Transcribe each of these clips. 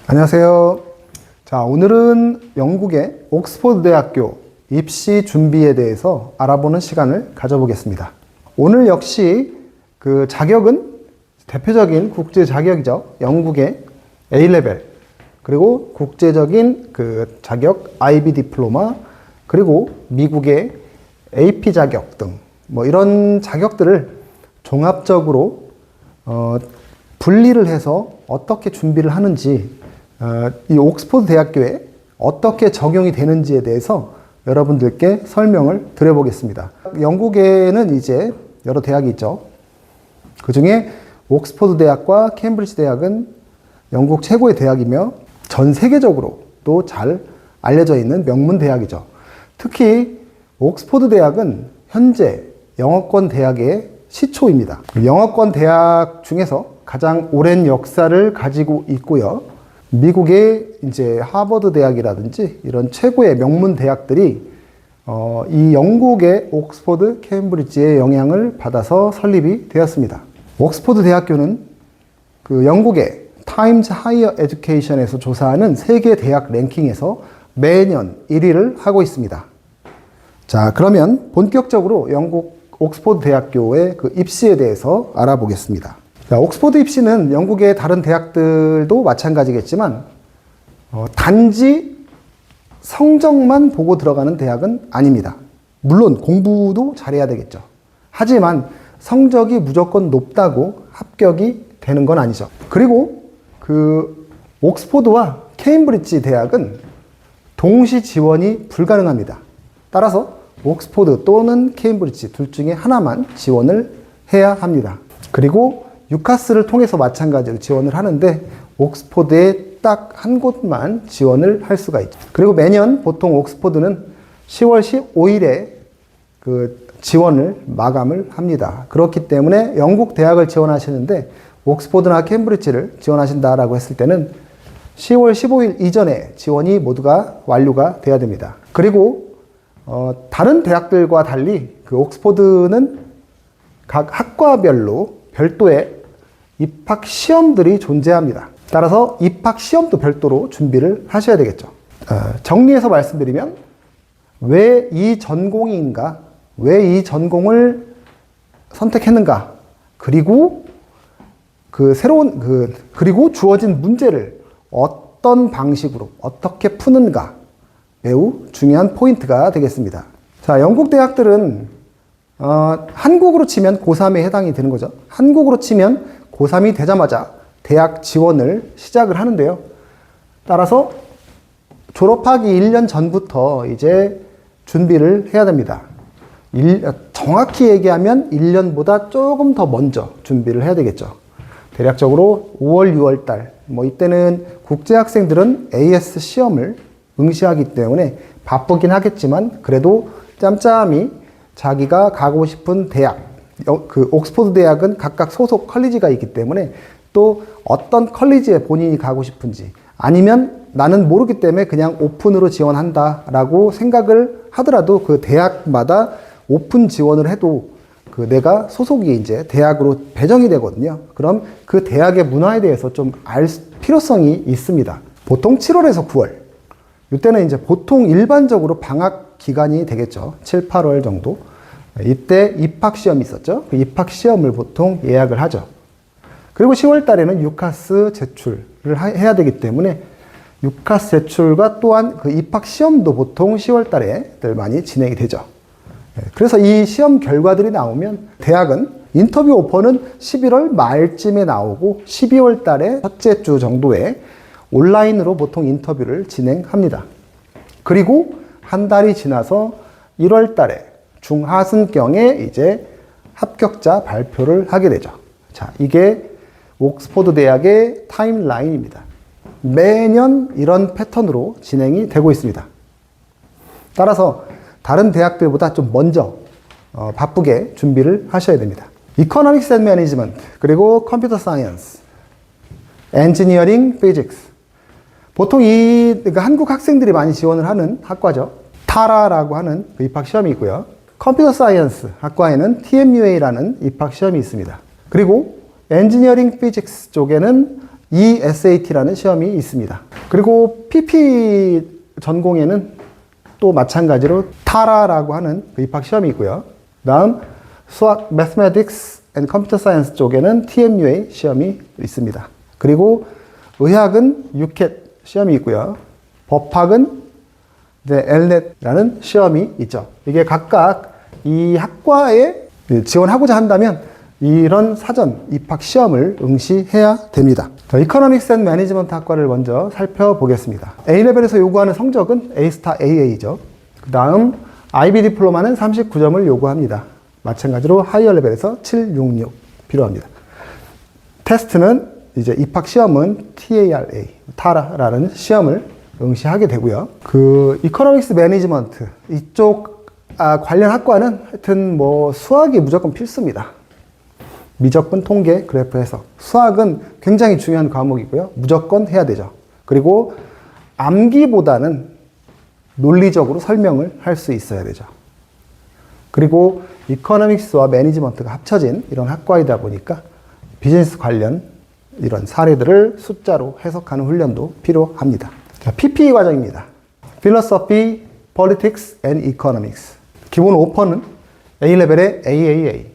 안녕하세요. 자, 오늘은 영국의 옥스퍼드 대학교 입시 준비에 대해서 알아보는 시간을 가져보겠습니다. 오늘 역시 그 자격은 대표적인 국제 자격이죠. 영국의 A레벨, 그리고 국제적인 그 자격 IB 디플로마, 그리고 미국의 AP 자격 등 뭐 이런 자격들을 종합적으로 분리를 해서 어떻게 준비를 하는지, 이 옥스퍼드 대학교에 어떻게 적용이 되는지에 대해서 여러분들께 설명을 드려보겠습니다. 영국에는 이제 여러 대학이 있죠. 그 중에 옥스퍼드 대학과 케임브리지 대학은 영국 최고의 대학이며 전 세계적으로 또 잘 알려져 있는 명문 대학이죠. 특히 옥스퍼드 대학은 현재 영어권 대학의 시초입니다. 영어권 대학 중에서 가장 오랜 역사를 가지고 있고요. 미국의 이제 하버드 대학이라든지 이런 최고의 명문 대학들이 이 영국의 옥스퍼드, 케임브리지의 영향을 받아서 설립이 되었습니다. 옥스퍼드 대학교는 그 영국의 타임즈 하이어 에듀케이션에서 조사하는 세계 대학 랭킹에서 매년 1위를 하고 있습니다. 자, 그러면 본격적으로 영국 옥스퍼드 대학교의 그 입시에 대해서 알아보겠습니다. 자, 옥스퍼드 입시는 영국의 다른 대학들도 마찬가지겠지만 단지 성적만 보고 들어가는 대학은 아닙니다. 물론 공부도 잘해야 되겠죠. 하지만 성적이 무조건 높다고 합격이 되는 건 아니죠. 그리고 그 옥스퍼드와 케임브리지 대학은 동시 지원이 불가능합니다. 따라서 옥스퍼드 또는 케임브리지 둘 중에 하나만 지원을 해야 합니다. 그리고 유카스를 통해서 마찬가지로 지원을 하는데 옥스퍼드에 딱 한 곳만 지원을 할 수가 있죠. 그리고 매년 보통 옥스퍼드는 10월 15일에 그 지원을 마감을 합니다. 그렇기 때문에 영국 대학을 지원하시는데 옥스퍼드나 케임브리지를 지원하신다라고 했을 때는 10월 15일 이전에 지원이 모두가 완료가 돼야 됩니다. 그리고 다른 대학들과 달리 그 옥스퍼드는 각 학과별로 별도의 입학 시험들이 존재합니다. 따라서 입학 시험도 별도로 준비를 하셔야 되겠죠. 정리해서 말씀드리면 왜 이 전공인가, 왜 이 전공을 선택했는가, 그리고 그리고 주어진 문제를 어떤 방식으로 어떻게 푸는가, 매우 중요한 포인트가 되겠습니다. 자, 영국 대학들은 한국으로 치면 고3에 해당이 되는 거죠. 한국으로 치면 고3이 되자마자 대학 지원을 시작을 하는데요. 따라서 졸업하기 1년 전부터 이제 준비를 해야 됩니다. 정확히 얘기하면 1년보다 조금 더 먼저 준비를 해야 되겠죠. 대략적으로 5월, 6월 달, 뭐 이때는 국제학생들은 AS 시험을 응시하기 때문에 바쁘긴 하겠지만 그래도 짬짬이 자기가 가고 싶은 대학, 그 옥스퍼드 대학은 각각 소속 컬리지가 있기 때문에 또 어떤 컬리지에 본인이 가고 싶은지, 아니면 나는 모르기 때문에 그냥 오픈으로 지원한다라고 생각을 하더라도 그 대학마다 오픈 지원을 해도 그 내가 소속이 이제 대학으로 배정이 되거든요. 그럼 그 대학의 문화에 대해서 좀 알 필요성이 있습니다. 보통 7월에서 9월. 이때는 이제 보통 일반적으로 방학 기간이 되겠죠. 7, 8월 정도. 이때 입학 시험이 있었죠. 그 입학 시험을 보통 예약을 하죠. 그리고 10월 달에는 유카스 제출을 해야 되기 때문에 유카스 제출과 또한 그 입학 시험도 보통 10월 달에들 많이 진행이 되죠. 그래서 이 시험 결과들이 나오면 대학은 인터뷰 오퍼는 11월 말쯤에 나오고 12월 달에 첫째 주 정도에 온라인으로 보통 인터뷰를 진행합니다. 그리고 한 달이 지나서 1월 달에 중하순경에 이제 합격자 발표를 하게 되죠. 자, 이게 옥스퍼드 대학의 타임라인입니다. 매년 이런 패턴으로 진행이 되고 있습니다. 따라서 다른 대학들보다 좀 먼저 바쁘게 준비를 하셔야 됩니다. 이코노믹스 앤 매니지먼트, 그리고 컴퓨터 사이언스, 엔지니어링, 피직스. 보통 그러니까 한국 학생들이 많이 지원을 하는 학과죠. 타라라고 하는 그 입학 시험이 있고요. 컴퓨터 사이언스 학과에는 TMUA라는 입학 시험이 있습니다. 그리고 엔지니어링 피직스 쪽에는 ESAT라는 시험이 있습니다. 그리고 PP 전공에는 또 마찬가지로 타라라고 하는 그 입학 시험이 있고요. 다음 수학, Mathematics and Computer Science 쪽에는 TMUA 시험이 있습니다. 그리고 의학은 UCAT 시험이 있고요. 법학은 이제 LNET라는 시험이 있죠. 이게 각각 이 학과에 지원하고자 한다면 이런 사전 입학 시험을 응시해야 됩니다. 자, 이코노믹스 앤 매니지먼트 학과를 먼저 살펴보겠습니다. A레벨에서 요구하는 성적은 A-스타 AA죠. 그 다음 IB 디플로마는 39점을 요구합니다. 마찬가지로 하이어 레벨에서 766 필요합니다. 테스트는 이제 입학 시험은 TARA, 타라라는 시험을 응시하게 되고요. 그 이코노믹스 매니지먼트 이쪽 관련 학과는 하여튼 뭐 수학이 무조건 필수입니다. 미적분, 통계, 그래프 해석. 수학은 굉장히 중요한 과목이고요. 무조건 해야 되죠. 그리고 암기보다는 논리적으로 설명을 할 수 있어야 되죠. 그리고 이코노믹스와 매니지먼트가 합쳐진 이런 학과이다 보니까 비즈니스 관련 이런 사례들을 숫자로 해석하는 훈련도 필요합니다. 자, PPE 과정입니다. Philosophy, Politics and Economics. 기본 오퍼는 A레벨의 AAA,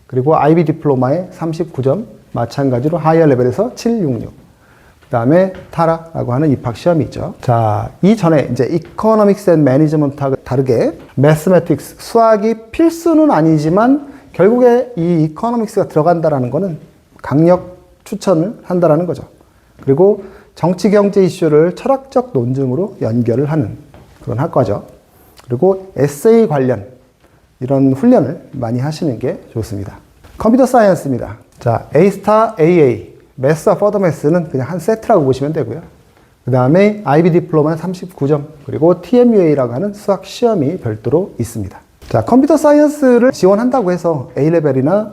그리고 IB 디플로마의 39점, 마찬가지로 하이어 레벨에서 766. 그 다음에 타라라고 하는 입학 시험이 있죠. 자, 이전에 이제 Economics and Management하고 다르게 Mathematics, 수학이 필수는 아니지만 결국에 이 Economics가 들어간다라는 거는 강력 추천을 한다라는 거죠. 그리고 정치 경제 이슈를 철학적 논증으로 연결을 하는 그런 학과죠. 그리고 에세이 관련 이런 훈련을 많이 하시는 게 좋습니다. 컴퓨터 사이언스입니다. 자, A-스타 AA, 매스와 퍼더매스는 그냥 한 세트라고 보시면 되고요. 그 다음에 IB 디플로마는 39점, 그리고 TMUA라고 하는 수학 시험이 별도로 있습니다. 자, 컴퓨터 사이언스를 지원한다고 해서 A레벨이나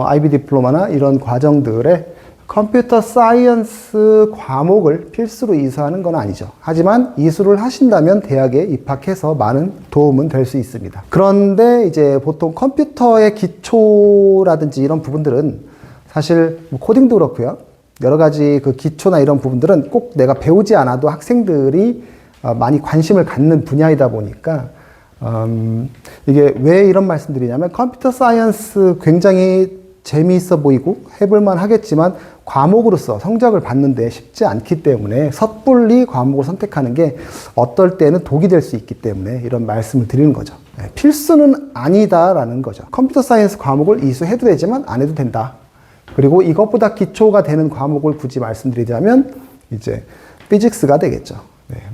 IB 디플로마나 이런 과정들에 컴퓨터 사이언스 과목을 필수로 이수하는 건 아니죠. 하지만 이수를 하신다면 대학에 입학해서 많은 도움은 될 수 있습니다. 그런데 이제 보통 컴퓨터의 기초라든지 이런 부분들은 사실 코딩도 그렇고요. 여러 가지 그 기초나 이런 부분들은 꼭 내가 배우지 않아도 학생들이 많이 관심을 갖는 분야이다 보니까 이게 왜 이런 말씀드리냐면 컴퓨터 사이언스 굉장히 재미있어 보이고 해볼만 하겠지만 과목으로서 성적을 받는데 쉽지 않기 때문에 섣불리 과목을 선택하는 게 어떨 때는 독이 될 수 있기 때문에 이런 말씀을 드리는 거죠. 필수는 아니다라는 거죠. 컴퓨터 사이언스 과목을 이수해도 되지만 안 해도 된다. 그리고 이것보다 기초가 되는 과목을 굳이 말씀드리자면 이제 피직스가 되겠죠.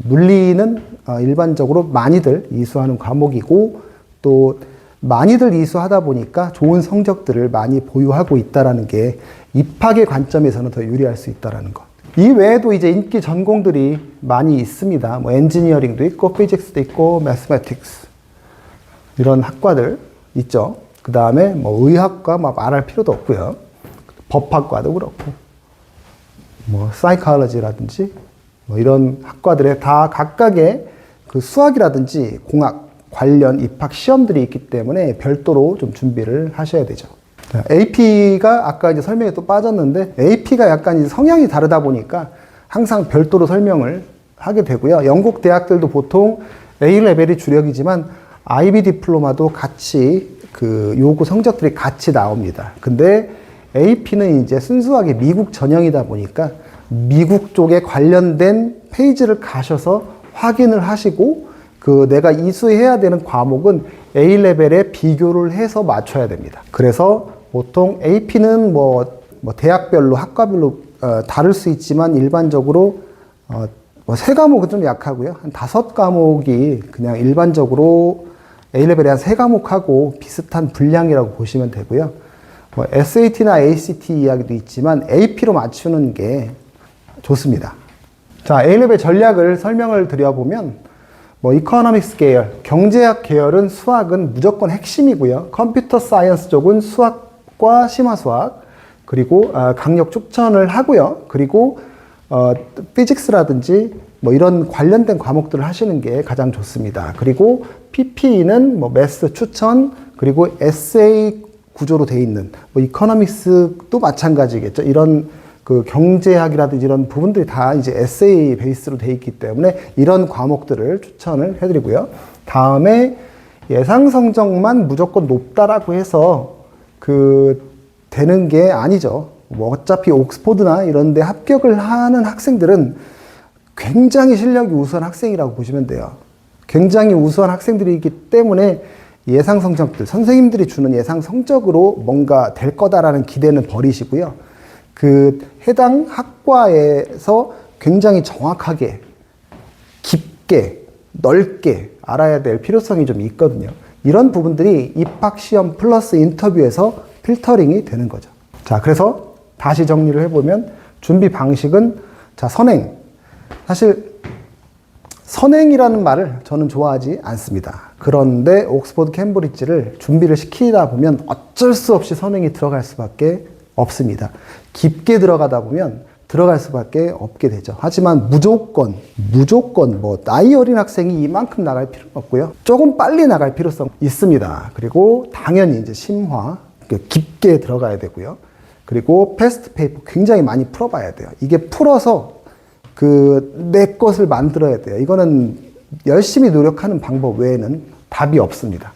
물리는 일반적으로 많이들 이수하는 과목이고 또 많이들 이수하다 보니까 좋은 성적들을 많이 보유하고 있다라는 게 입학의 관점에서는 더 유리할 수 있다라는 것. 이 외에도 이제 인기 전공들이 많이 있습니다. 뭐 엔지니어링도 있고, 피직스도 있고, 매스매틱스 이런 학과들 있죠. 그 다음에 뭐 의학과 막 말할 필요도 없고요. 법학과도 그렇고, 뭐 사이콜로지라든지 뭐 이런 학과들에 다 각각의 그 수학이라든지 공학 관련 입학 시험들이 있기 때문에 별도로 좀 준비를 하셔야 되죠. AP가 아까 이제 설명에 또 빠졌는데 AP가 약간 이제 성향이 다르다 보니까 항상 별도로 설명을 하게 되고요. 영국 대학들도 보통 A레벨이 주력이지만 IB 디플로마도 같이 그 요구 성적들이 같이 나옵니다. 근데 AP는 이제 순수하게 미국 전형이다 보니까 미국 쪽에 관련된 페이지를 가셔서 확인을 하시고 그 내가 이수해야 되는 과목은 A레벨에 비교를 해서 맞춰야 됩니다. 그래서 보통 AP는 뭐 대학별로 학과별로 다를 수 있지만 일반적으로 뭐 3과목은 좀 약하고요. 한 5과목이 그냥 일반적으로 A레벨에 한 3과목하고 비슷한 분량이라고 보시면 되고요. 뭐 SAT나 ACT 이야기도 있지만 AP로 맞추는 게 좋습니다. 자, A레벨 전략을 설명을 드려보면 뭐 이코노믹스 계열, 경제학 계열은 수학은 무조건 핵심이고요. 컴퓨터 사이언스 쪽은 수학과 심화수학 그리고 강력 추천을 하고요. 그리고 피직스라든지 뭐 이런 관련된 과목들을 하시는 게 가장 좋습니다. 그리고 PPE는 뭐 매스 추천 그리고 에세이 구조로 돼 있는 뭐 이코노믹스도 마찬가지겠죠. 이런 그 경제학이라든지 이런 부분들이 다 이제 에세이 베이스로 돼 있기 때문에 이런 과목들을 추천을 해드리고요. 다음에 예상 성적만 무조건 높다라고 해서 되는 게 아니죠. 뭐 어차피 옥스포드나 이런 데 합격을 하는 학생들은 굉장히 실력이 우수한 학생이라고 보시면 돼요. 굉장히 우수한 학생들이기 때문에 예상 성적들, 선생님들이 주는 예상 성적으로 뭔가 될 거다라는 기대는 버리시고요. 해당 학과에서 굉장히 정확하게, 깊게, 넓게 알아야 될 필요성이 좀 있거든요. 이런 부분들이 입학시험 플러스 인터뷰에서 필터링이 되는 거죠. 자, 그래서 다시 정리를 해보면 준비 방식은, 자, 선행. 사실 선행이라는 말을 저는 좋아하지 않습니다. 그런데 옥스퍼드 캠브리지를 준비를 시키다 보면 어쩔 수 없이 선행이 들어갈 수밖에 없습니다. 깊게 들어가다 보면 들어갈 수밖에 없게 되죠. 하지만 무조건 뭐 나이 어린 학생이 이만큼 나갈 필요는 없고요. 조금 빨리 나갈 필요성 있습니다. 그리고 당연히 이제 심화 깊게 들어가야 되고요. 그리고 패스트 페이퍼 굉장히 많이 풀어봐야 돼요. 이게 풀어서 내 것을 만들어야 돼요. 이거는 열심히 노력하는 방법 외에는 답이 없습니다.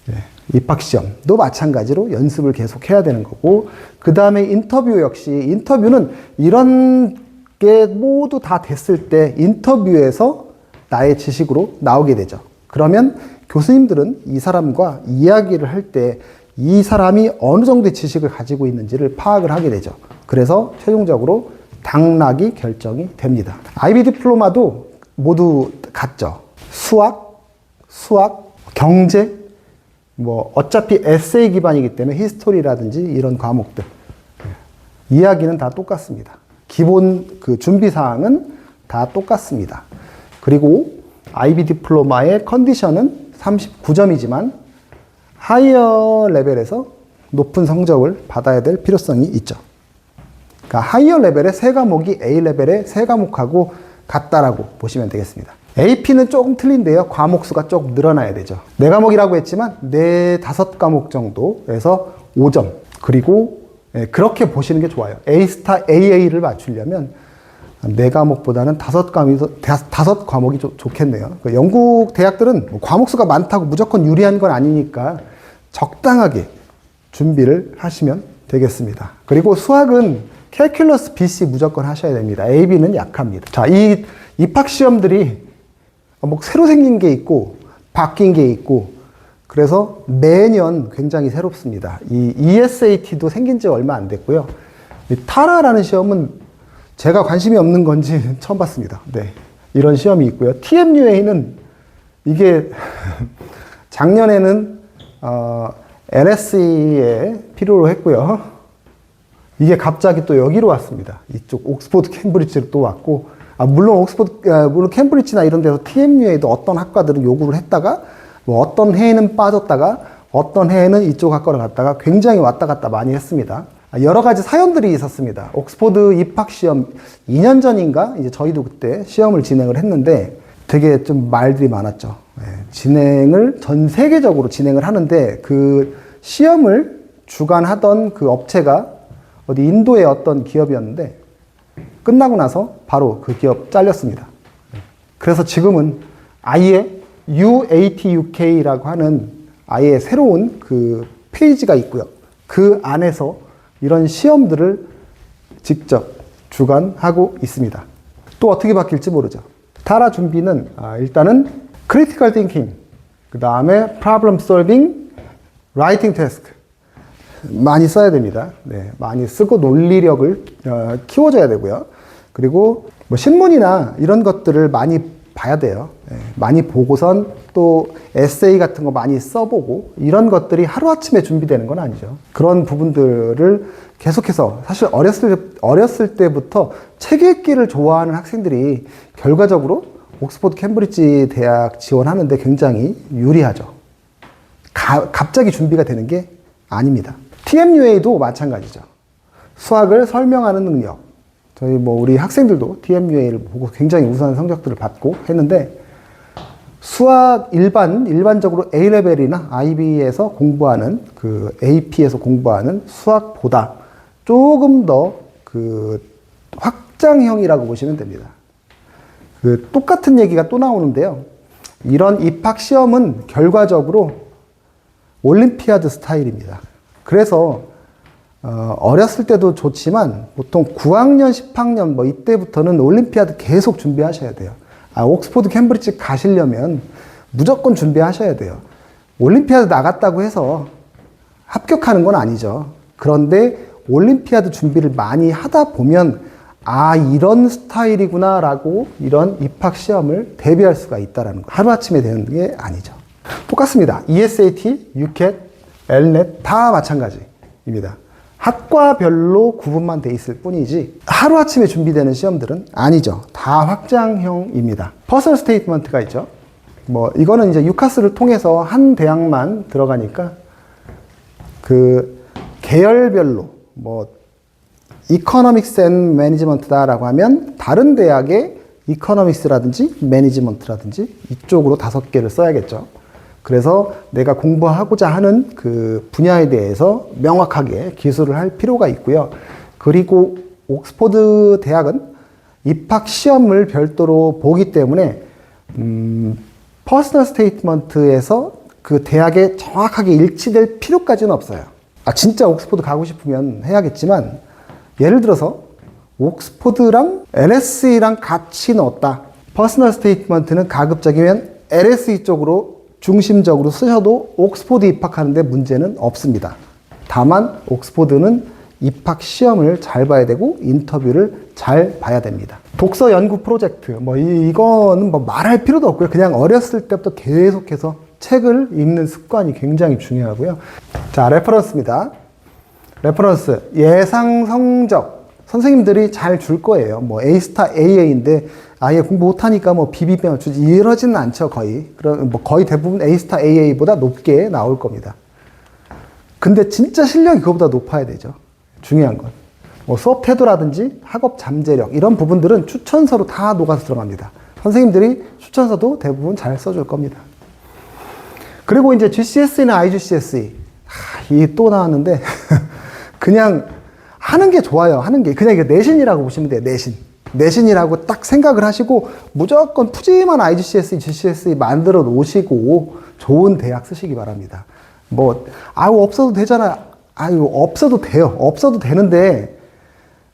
네. 입학시험도 마찬가지로 연습을 계속 해야 되는 거고, 그 다음에 인터뷰 역시, 인터뷰는 이런 게 모두 다 됐을 때 인터뷰에서 나의 지식으로 나오게 되죠. 그러면 교수님들은 이 사람과 이야기를 할 때 이 사람이 어느 정도의 지식을 가지고 있는지를 파악을 하게 되죠. 그래서 최종적으로 당락이 결정이 됩니다. IB 디플로마도 모두 같죠. 수학, 경제, 뭐 어차피 에세이 기반이기 때문에 히스토리라든지 이런 과목들 이야기는 다 똑같습니다. 기본 준비 사항은 다 똑같습니다. 그리고 IB 디플로마의 컨디션은 39점이지만 하이어 레벨에서 높은 성적을 받아야 될 필요성이 있죠. 그러니까 하이어 레벨의 세 과목이 A 레벨의 세 과목하고 같다라고 보시면 되겠습니다. AP는 조금 틀린데요. 과목 수가 조금 늘어나야 되죠. 네 과목이라고 했지만 다섯 과목 정도에서 5점. 그리고 그렇게 보시는 게 좋아요. A스타 AA를 맞추려면 네 과목보다는 다섯 과목이 좋겠네요. 영국 대학들은 뭐 과목 수가 많다고 무조건 유리한 건 아니니까 적당하게 준비를 하시면 되겠습니다. 그리고 수학은 캘큘러스 BC 무조건 하셔야 됩니다. AB는 약합니다. 자, 이 입학시험들이 뭐 새로 생긴 게 있고 바뀐 게 있고 그래서 매년 굉장히 새롭습니다. 이 ESAT도 생긴 지 얼마 안 됐고요. 이 타라라는 시험은 제가 관심이 없는 건지 처음 봤습니다. 네, 이런 시험이 있고요. TMUA는 이게 작년에는 NSE에 필요로 했고요. 이게 갑자기 또 여기로 왔습니다. 이쪽 옥스포드 캠브리지로 또 왔고, 물론 물론 캠브리지나 이런 데서 TMUA도 어떤 학과들은 요구를 했다가, 뭐 어떤 해에는 빠졌다가, 어떤 해에는 이쪽 학과를 갔다가 굉장히 왔다 갔다 많이 했습니다. 여러 가지 사연들이 있었습니다. 옥스포드 입학시험 2년 전인가? 이제 저희도 그때 시험을 진행을 했는데 되게 좀 말들이 많았죠. 진행을 전 세계적으로 진행을 하는데 그 시험을 주관하던 그 업체가 어디 인도의 어떤 기업이었는데 끝나고 나서 바로 그 기업 잘렸습니다. 그래서 지금은 아예 UATUK라고 하는 아예 새로운 그 페이지가 있고요. 그 안에서 이런 시험들을 직접 주관하고 있습니다. 또 어떻게 바뀔지 모르죠. 타라 준비는 일단은 critical thinking, 그 다음에 problem solving, writing task 많이 써야 됩니다. 네, 많이 쓰고 논리력을 키워줘야 되고요. 그리고 뭐 신문이나 이런 것들을 많이 봐야 돼요. 네, 많이 보고선 또 에세이 같은 거 많이 써보고 이런 것들이 하루아침에 준비되는 건 아니죠. 그런 부분들을 계속해서 사실 어렸을 때부터 책 읽기를 좋아하는 학생들이 결과적으로 옥스포드 캠브리지 대학 지원하는데 굉장히 유리하죠. 갑자기 준비가 되는 게 아닙니다. TMUA도 마찬가지죠. 수학을 설명하는 능력. 저희 뭐 우리 학생들도 TMUA를 보고 굉장히 우수한 성적들을 받고 했는데 수학 일반적으로 A레벨이나 IB에서 공부하는 그 AP에서 공부하는 수학보다 조금 더 그 확장형이라고 보시면 됩니다. 그 똑같은 얘기가 또 나오는데요. 이런 입학 시험은 결과적으로 올림피아드 스타일입니다. 그래서 어렸을 때도 좋지만 보통 9학년, 10학년 뭐 이때부터는 올림피아드 계속 준비하셔야 돼요. 옥스포드, 캠브리지 가시려면 무조건 준비하셔야 돼요. 올림피아드 나갔다고 해서 합격하는 건 아니죠. 그런데 올림피아드 준비를 많이 하다 보면 이런 스타일이구나 라고 이런 입학 시험을 대비할 수가 있다는 거. 하루아침에 되는 게 아니죠. 똑같습니다. ESAT, UCAT, LNET 다 마찬가지입니다. 학과별로 구분만 돼 있을 뿐이지 하루아침에 준비되는 시험들은 아니죠. 다 확장형입니다. 퍼스널 스테이트먼트가 있죠. 뭐 이거는 이제 유카스를 통해서 한 대학만 들어가니까 그 계열별로 뭐 이코노믹스 앤 매니지먼트다라고 하면 다른 대학의 이코노믹스라든지 매니지먼트라든지 이쪽으로 5개를 써야겠죠. 그래서 내가 공부하고자 하는 그 분야에 대해서 명확하게 기술을 할 필요가 있고요. 그리고 옥스포드 대학은 입학 시험을 별도로 보기 때문에 퍼스널 스테이트먼트에서 그 대학에 정확하게 일치될 필요까지는 없어요. 진짜 옥스포드 가고 싶으면 해야겠지만 예를 들어서 옥스포드랑 LSE랑 같이 넣었다. 퍼스널 스테이트먼트는 가급적이면 LSE 쪽으로 중심적으로 쓰셔도 옥스포드 입학하는데 문제는 없습니다. 다만 옥스포드는 입학 시험을 잘 봐야 되고 인터뷰를 잘 봐야 됩니다. 독서 연구 프로젝트 뭐 이거는 뭐 말할 필요도 없고요. 그냥 어렸을 때부터 계속해서 책을 읽는 습관이 굉장히 중요하고요. 자, 레퍼런스입니다. 레퍼런스 예상 성적 선생님들이 잘 줄 거예요. 뭐 A스타 AA인데 아예 공부 못하니까 뭐 BB병 주지 이러지는 않죠. 거의 대부분 A스타 AA보다 높게 나올 겁니다. 근데 진짜 실력이 그거보다 높아야 되죠. 중요한 건. 뭐 수업 태도라든지 학업 잠재력 이런 부분들은 추천서로 다 녹아서 들어갑니다. 선생님들이 추천서도 대부분 잘 써줄 겁니다. 그리고 이제 GCSE나 IGCSE 이 또 나왔는데 그냥 하는 게 좋아요. 하는 게 그냥 이게 내신이라고 보시면 돼요. 내신이라고 딱 생각을 하시고 무조건 푸짐한 IGCSE, GCSE 만들어 놓으시고 좋은 대학 쓰시기 바랍니다. 뭐 없어도 되잖아. 없어도 돼요. 없어도 되는데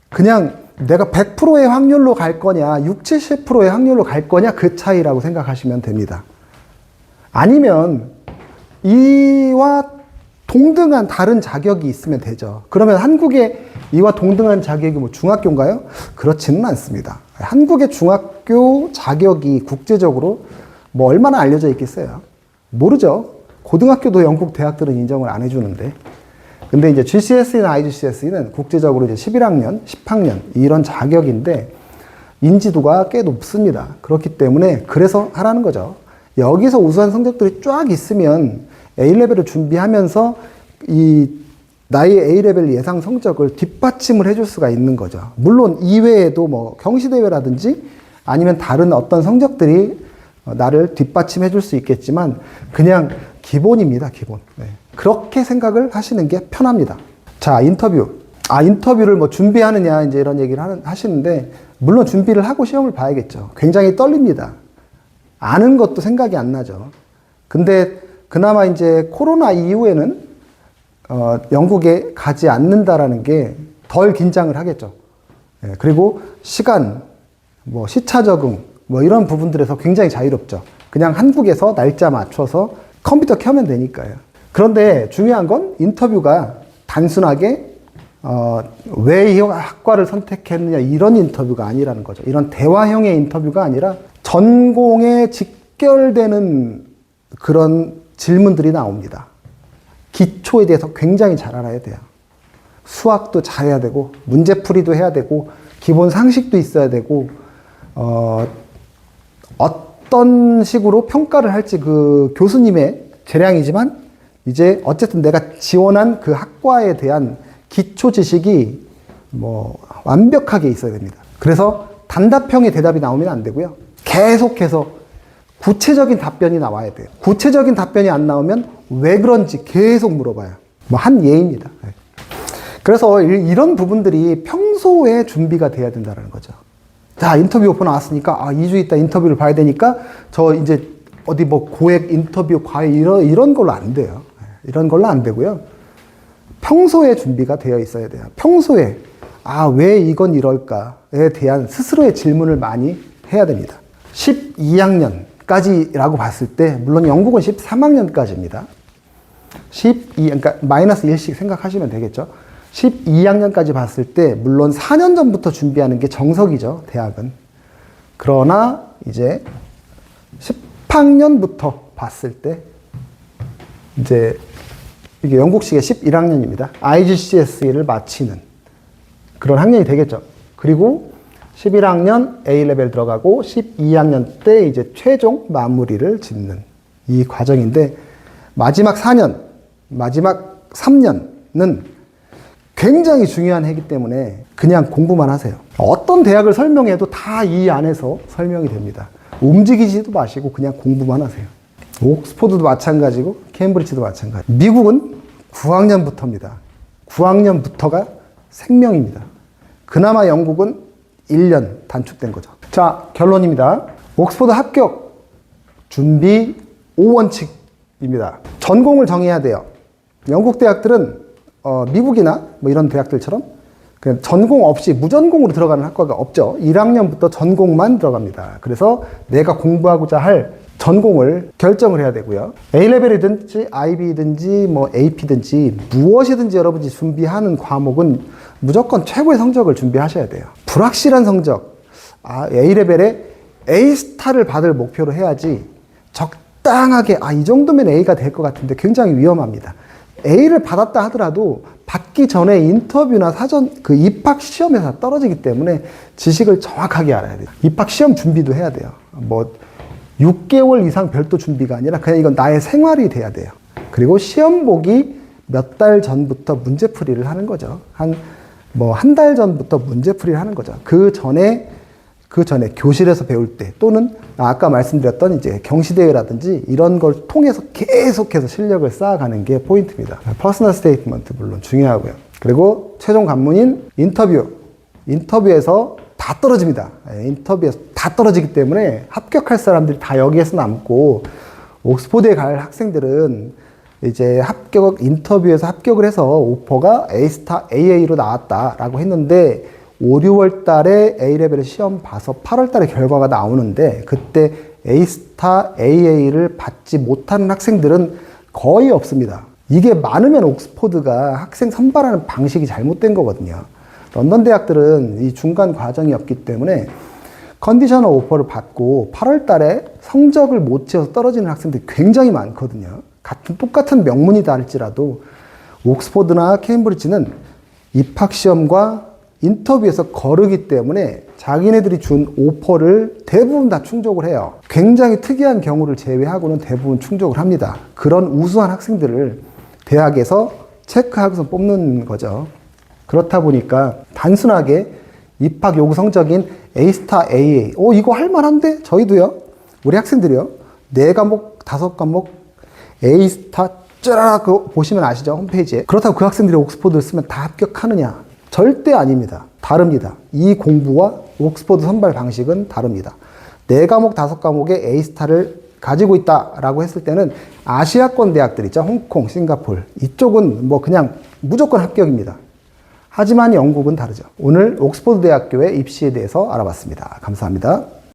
그냥 내가 100%의 확률로 갈 거냐, 60, 70%의 확률로 갈 거냐 그 차이라고 생각하시면 됩니다. 아니면 이와 동등한 다른 자격이 있으면 되죠. 그러면 한국에 이와 동등한 자격이 뭐 중학교인가요? 그렇지는 않습니다. 한국의 중학교 자격이 국제적으로 뭐 얼마나 알려져 있겠어요? 모르죠. 고등학교도 영국 대학들은 인정을 안 해주는데. 근데 이제 GCSE나 IGCSE는 국제적으로 이제 11학년, 10학년 이런 자격인데 인지도가 꽤 높습니다. 그렇기 때문에 그래서 하라는 거죠. 여기서 우수한 성적들이 쫙 있으면 A레벨을 준비하면서 나의 A레벨 예상 성적을 뒷받침을 해줄 수가 있는 거죠. 물론 이외에도 뭐 경시대회라든지 아니면 다른 어떤 성적들이 나를 뒷받침해 줄 수 있겠지만 그냥 기본입니다. 기본. 네. 그렇게 생각을 하시는 게 편합니다. 자, 인터뷰. 인터뷰를 뭐 준비하느냐 이제 이런 얘기를 하시는데 물론 준비를 하고 시험을 봐야겠죠. 굉장히 떨립니다. 아는 것도 생각이 안 나죠. 근데 그나마 이제 코로나 이후에는 영국에 가지 않는다라는 게 덜 긴장을 하겠죠. 예, 그리고 시간, 뭐 시차 적응, 뭐 이런 부분들에서 굉장히 자유롭죠. 그냥 한국에서 날짜 맞춰서 컴퓨터 켜면 되니까요. 그런데 중요한 건 인터뷰가 단순하게 왜 이 학과를 선택했느냐 이런 인터뷰가 아니라는 거죠. 이런 대화형의 인터뷰가 아니라 전공에 직결되는 그런 질문들이 나옵니다. 기초에 대해서 굉장히 잘 알아야 돼요. 수학도 잘해야 되고 문제풀이도 해야 되고 기본 상식도 있어야 되고 어떤 식으로 평가를 할지 그 교수님의 재량이지만 이제 어쨌든 내가 지원한 그 학과에 대한 기초 지식이 뭐 완벽하게 있어야 됩니다. 그래서 단답형의 대답이 나오면 안 되고요. 계속해서 구체적인 답변이 나와야 돼요. 구체적인 답변이 안 나오면 왜 그런지 계속 물어봐요. 뭐 한 예입니다. 그래서 이런 부분들이 평소에 준비가 돼야 된다는 거죠. 자, 인터뷰 오퍼 나왔으니까, 2주 있다 인터뷰를 봐야 되니까, 저 이제 어디 뭐 고액 인터뷰, 과외, 이런 걸로 안 돼요. 이런 걸로 안 되고요. 평소에 준비가 되어 있어야 돼요. 평소에, 왜 이건 이럴까에 대한 스스로의 질문을 많이 해야 됩니다. 12학년까지라고 봤을 때, 물론 영국은 13학년까지입니다. 그러니까 마이너스 1씩 생각하시면 되겠죠. 12학년까지 봤을 때, 물론 4년 전부터 준비하는 게 정석이죠, 대학은. 그러나, 이제 10학년부터 봤을 때, 이제, 이게 영국식의 11학년입니다. IGCSE를 마치는 그런 학년이 되겠죠. 그리고 11학년 A레벨 들어가고 12학년 때 이제 최종 마무리를 짓는 이 과정인데, 마지막 4년, 마지막 3년은 굉장히 중요한 해이기 때문에 그냥 공부만 하세요. 어떤 대학을 설명해도 다 이 안에서 설명이 됩니다. 움직이지도 마시고 그냥 공부만 하세요. 옥스포드도 마찬가지고 케임브리지도 마찬가지. 미국은 9학년부터입니다. 9학년부터가 생명입니다. 그나마 영국은 1년 단축된 거죠. 자, 결론입니다. 옥스포드 합격 준비 5원칙입니다. 전공을 정해야 돼요. 영국 대학들은 미국이나 뭐 이런 대학들처럼 그냥 전공 없이 무전공으로 들어가는 학과가 없죠. 1학년부터 전공만 들어갑니다. 그래서 내가 공부하고자 할 전공을 결정을 해야 되고요. A레벨이든지 IB든지 뭐 AP든지 무엇이든지 여러분이 준비하는 과목은 무조건 최고의 성적을 준비하셔야 돼요. 불확실한 성적, A레벨에 A스타를 받을 목표로 해야지 적당하게 이 정도면 A가 될 것 같은데 굉장히 위험합니다. A를 받았다 하더라도 받기 전에 인터뷰나 사전 입학 시험에서 떨어지기 때문에 지식을 정확하게 알아야 돼요. 입학 시험 준비도 해야 돼요. 6개월 이상 별도 준비가 아니라 그냥 이건 나의 생활이 돼야 돼요. 그리고 시험 보기 몇 달 전부터 문제풀이를 하는 거죠. 한 달 전부터 문제풀이를 하는 거죠. 그 전에 교실에서 배울 때 또는 아까 말씀드렸던 이제 경시대회라든지 이런 걸 통해서 계속해서 실력을 쌓아가는 게 포인트입니다. 퍼스널 스테이트먼트 물론 중요하고요. 그리고 최종 관문인 인터뷰에서 다 떨어집니다. 인터뷰에서 다 떨어지기 때문에 합격할 사람들이 다 여기에서 남고, 옥스포드에 갈 학생들은 이제 인터뷰에서 합격을 해서 오퍼가 A스타 AA로 나왔다라고 했는데 5, 6월 달에 A레벨 시험 봐서 8월 달에 결과가 나오는데 그때 A스타 AA를 받지 못하는 학생들은 거의 없습니다. 이게 많으면 옥스포드가 학생 선발하는 방식이 잘못된 거거든요. 런던 대학들은 이 중간 과정이 없기 때문에 컨디셔널 오퍼를 받고 8월 달에 성적을 못 채워서 떨어지는 학생들이 굉장히 많거든요. 똑같은 명문이다 할지라도 옥스포드나 케임브리지는 입학시험과 인터뷰에서 거르기 때문에 자기네들이 준 오퍼를 대부분 다 충족을 해요. 굉장히 특이한 경우를 제외하고는 대부분 충족을 합니다. 그런 우수한 학생들을 대학에서 체크하고서 뽑는 거죠. 그렇다 보니까 단순하게 입학 요구 성적인 A스타 AA, 이거 할만한데? 저희도요. 우리 학생들이요. 4과목, 5과목 A스타 쩌라락 보시면 아시죠? 홈페이지에. 그렇다고 그 학생들이 옥스포드를 쓰면 다 합격하느냐? 절대 아닙니다. 다릅니다. 이 공부와 옥스포드 선발 방식은 다릅니다. 4과목, 5과목에 A스타를 가지고 있다라고 했을 때는 아시아권 대학들 있죠? 홍콩, 싱가폴. 이쪽은 그냥 무조건 합격입니다. 하지만 영국은 다르죠. 오늘 옥스포드 대학교의 입시에 대해서 알아봤습니다. 감사합니다.